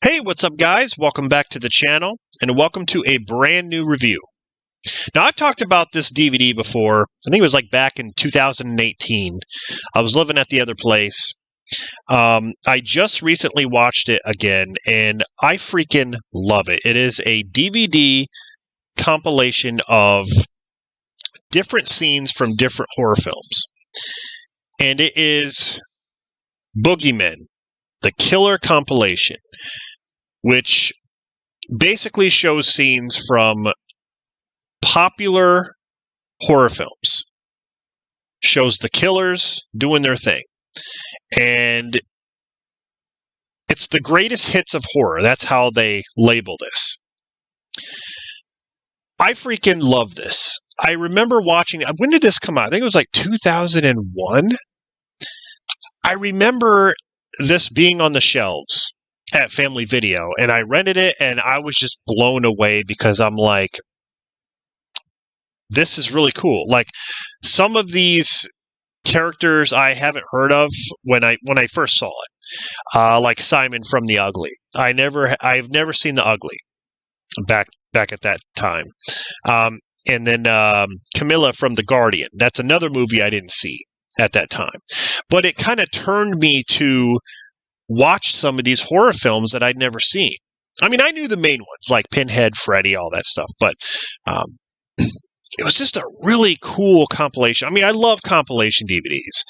Hey, what's up guys? Welcome back to the channel and welcome to a brand new review. Now I've talked about this DVD before. I think it was like back in 2018. I was living at the other place. I just recently watched it again and I freaking love it. It is a DVD compilation of different scenes from different horror films. And it is Boogeymen, the Killer Compilation, which basically shows scenes from popular horror films. Shows the killers doing their thing. And it's the greatest hits of horror. That's how they label this. I freaking love this. I remember watching it. When did this come out? I think it was like 2001. I remember this being on the shelves at Family Video, and I rented it, and I was just blown away because I'm like, this is really cool. Like, some of these characters I haven't heard of when I first saw it, like Simon from The Ugly. I've never seen The Ugly back at that time, and then Camilla from The Guardian. That's another movie I didn't see at that time, but it kind of turned me to watch some of these horror films that I'd never seen. I mean, I knew the main ones, like Pinhead, Freddy, all that stuff, but it was just a really cool compilation. I mean, I love compilation DVDs.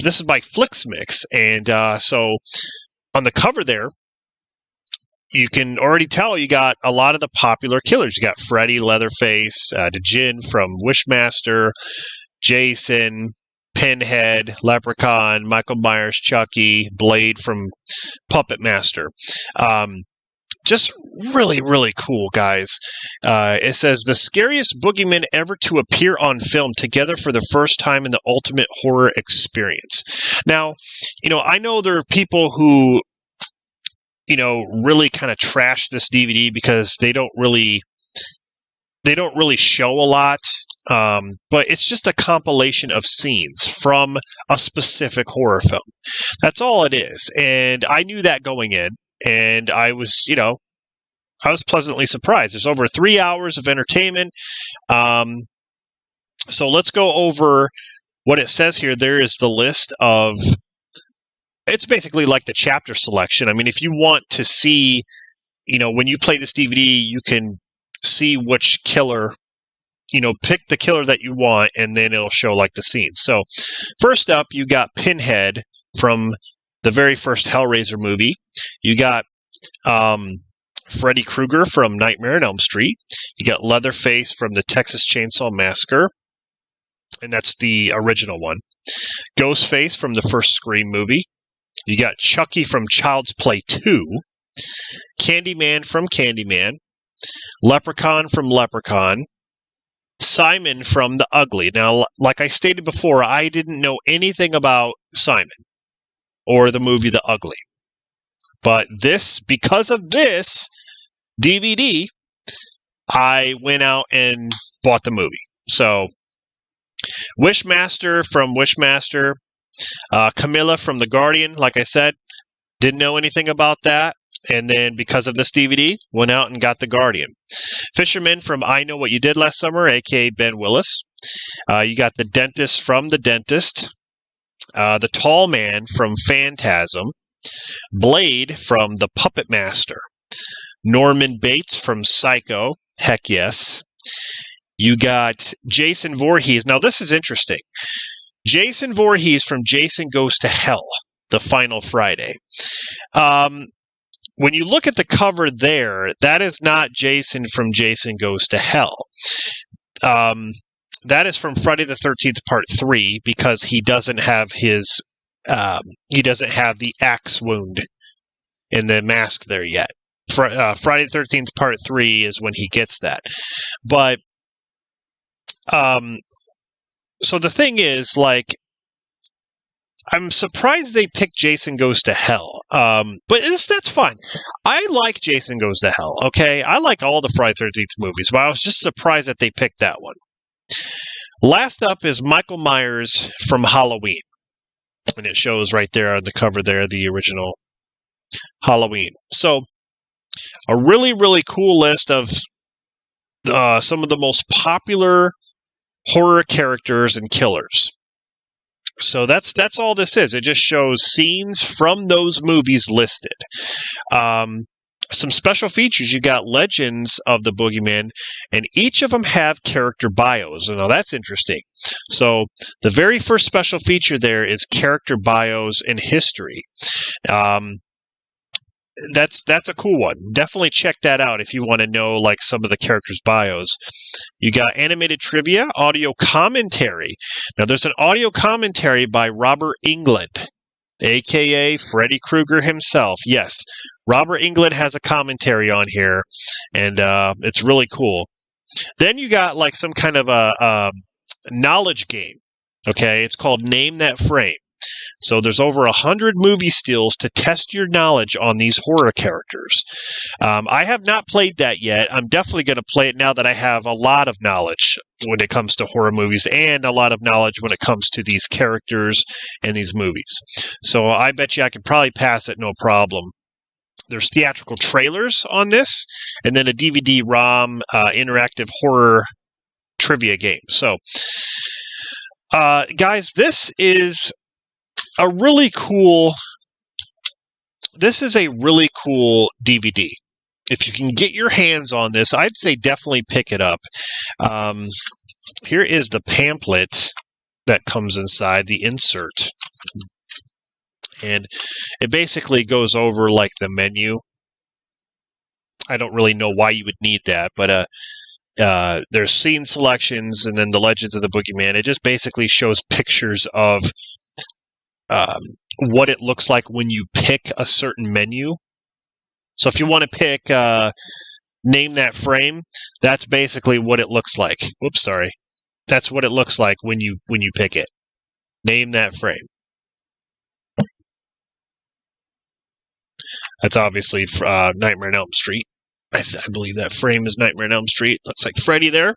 This is by Flixmix, and so on the cover there, you can already tell you got a lot of the popular killers. You got Freddy, Leatherface, the Djinn from Wishmaster, Jason, Pinhead, Leprechaun, Michael Myers, Chucky, Blade from Puppet Master. Just really, really cool, guys. It says, the scariest boogeymen ever to appear on film together for the first time in the ultimate horror experience. Now, I know there are people who, really kind of trash this DVD because they don't really show a lot. But it's just a compilation of scenes from a specific horror film. That's all it is. And I knew that going in, and I was pleasantly surprised. There's over 3 hours of entertainment. So let's go over what it says here. There is the list of, it's basically like the chapter selection. I mean, if you want to see, when you play this DVD, you can see which killer, pick the killer that you want, and then it'll show like the scenes. So first up, you got Pinhead from the very first Hellraiser movie. You got Freddy Krueger from Nightmare on Elm Street. You got Leatherface from the Texas Chainsaw Massacre, and that's the original one. Ghostface from the first Scream movie. You got Chucky from Child's Play 2. Candyman from Candyman. Leprechaun from Leprechaun. Simon from The Ugly. Now, like I stated before, I didn't know anything about Simon or the movie The Ugly. But because of this DVD, I went out and bought the movie. So, Wishmaster from Wishmaster. Camilla from The Guardian, like I said, didn't know anything about that. And then because of this DVD, went out and got The Guardian. Fisherman from I Know What You Did Last Summer, a.k.a. Ben Willis. You got The Dentist from The Dentist. The Tall Man from Phantasm. Blade from The Puppet Master. Norman Bates from Psycho. Heck yes. You got Jason Voorhees. Now this is interesting. Jason Voorhees from Jason Goes to Hell, The Final Friday. When you look at the cover there, that is not Jason from Jason Goes to Hell. That is from Friday the 13th Part 3 because he doesn't have the axe wound in the mask there yet. Friday the 13th Part 3 is when he gets that. But so the thing is, like, I'm surprised they picked Jason Goes to Hell. But that's fine. I like Jason Goes to Hell, okay? I like all the Friday the 13th movies, but I was just surprised that they picked that one. Last up is Michael Myers from Halloween. And it shows right there on the cover there, the original Halloween. So a really, really cool list of some of the most popular horror characters and killers. So that's all this is. It just shows scenes from those movies listed. Some special features. You got legends of the Boogeyman, and each of them have character bios. Now that's interesting. So the very first special feature there is character bios and history. That's a cool one. Definitely check that out if you want to know like some of the characters' bios. You got animated trivia, audio commentary. Now there's an audio commentary by Robert Englund, aka Freddy Krueger himself. Yes, Robert Englund has a commentary on here, and it's really cool. Then you got like some kind of a knowledge game. Okay, it's called Name That Frame. So there's over 100 movie stills to test your knowledge on these horror characters. I have not played that yet. I'm definitely going to play it now that I have a lot of knowledge when it comes to horror movies and a lot of knowledge when it comes to these characters and these movies. So I bet you I could probably pass it no problem. There's theatrical trailers on this, and then a DVD-ROM interactive horror trivia game. So, guys, this is a really cool DVD. If you can get your hands on this, I'd say definitely pick it up. Here is the pamphlet that comes inside, the insert. And it basically goes over like the menu. I don't really know why you would need that, but there's scene selections and then the Legends of the Boogeyman. It just basically shows pictures of what it looks like when you pick a certain menu. So if you want to pick Name That Frame, that's basically what it looks like. Whoops, sorry. That's what it looks like when you pick it. Name That Frame. That's obviously Nightmare on Elm Street. I believe that frame is Nightmare on Elm Street. Looks like Freddy there.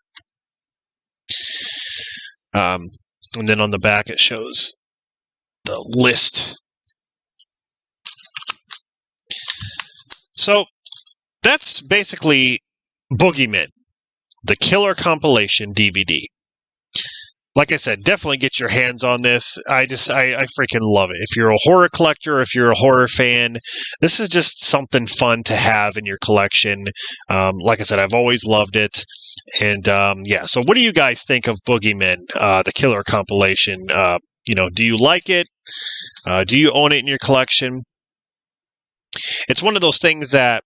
And then on the back it shows the list. So that's basically Boogeymen, the Killer Compilation DVD. Like I said, definitely get your hands on this. I freaking love it. If you're a horror collector, if you're a horror fan, this is just something fun to have in your collection. Like I said, I've always loved it. And yeah, so what do you guys think of Boogeymen, the Killer Compilation? Do you like it? Do you own it in your collection? It's one of those things that,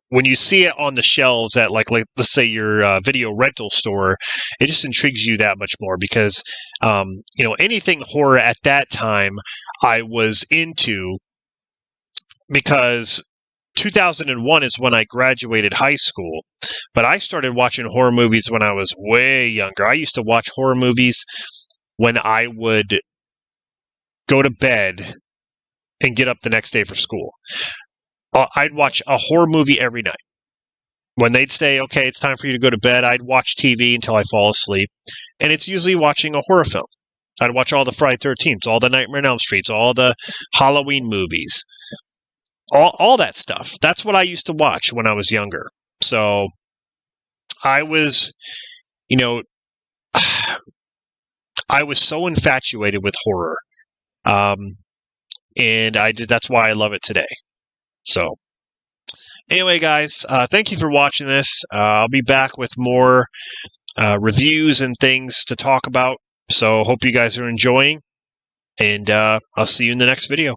when you see it on the shelves at like let's say your video rental store, it just intrigues you that much more because, anything horror at that time I was into, because 2001 is when I graduated high school, but I started watching horror movies when I was way younger. I used to watch horror movies when I would go to bed and get up the next day for school. I'd watch a horror movie every night. When they'd say, okay, it's time for you to go to bed, I'd watch TV until I fall asleep. And it's usually watching a horror film. I'd watch all the Friday 13th, all the Nightmare on Elm Street, all the Halloween movies, all that stuff. That's what I used to watch when I was younger. So I was, I was so infatuated with horror. And that's why I love it today. So, anyway, guys, thank you for watching this. I'll be back with more reviews and things to talk about. So, hope you guys are enjoying, and I'll see you in the next video.